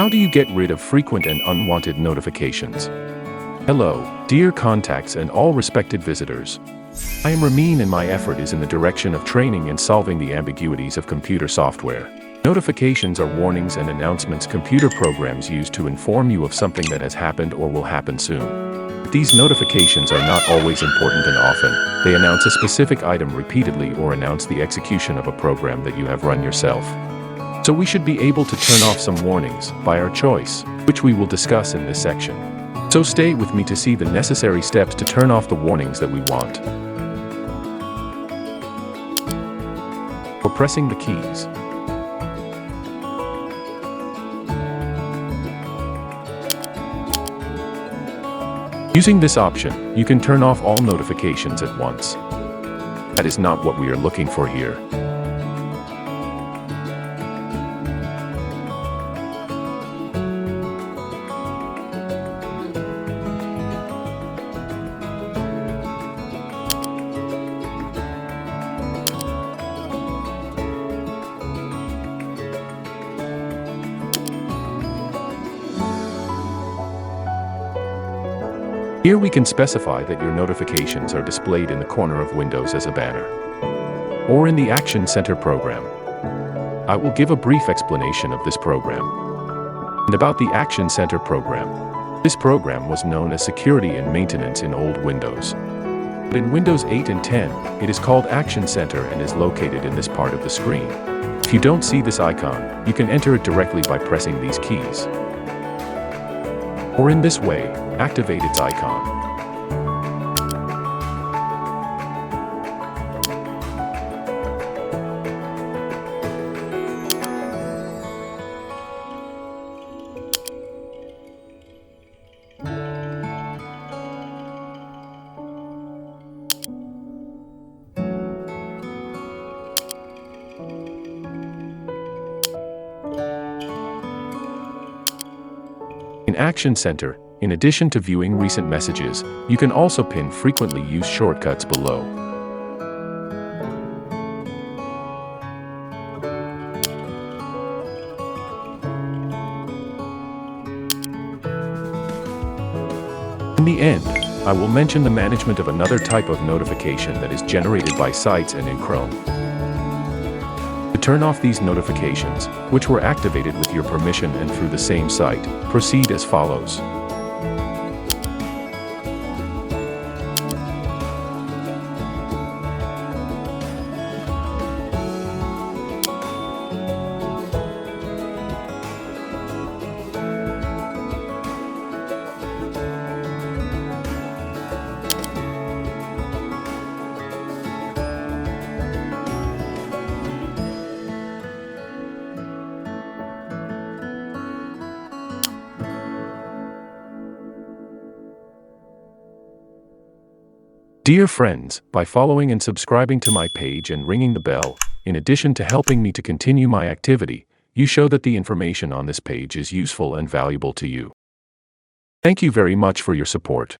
How do you get rid of frequent and unwanted notifications? Hello, dear contacts and all respected visitors. I am Ramin and my effort is in the direction of training and solving the ambiguities of computer software. Notifications are warnings and announcements computer programs use to inform you of something that has happened or will happen soon. These notifications are not always important and often they announce a specific item repeatedly or announce the execution of a program that you have run yourself. So we should be able to turn off some warnings by our choice, which we will discuss in this section. So stay with me to see the necessary steps to turn off the warnings that we want. For pressing the keys. Using this option, you can turn off all notifications at once. That is not what we are looking for here. Here we can specify that your notifications are displayed in the corner of Windows as a banner, or in the Action Center program. I will give a brief explanation of this program. And about the Action Center program. This program was known as Security and Maintenance in old Windows. But in Windows 8 and 10, it is called Action Center and is located in this part of the screen. If you don't see this icon, you can enter it directly by pressing these keys. Or in this way, activate its icon. In Action Center, in addition to viewing recent messages, you can also pin frequently used shortcuts below. In the end, I will mention the management of another type of notification that is generated by sites and in Chrome. To turn off these notifications, which were activated with your permission and through the same site, proceed as follows. Dear friends, by following and subscribing to my page and ringing the bell, in addition to helping me to continue my activity, you show that the information on this page is useful and valuable to you. Thank you very much for your support.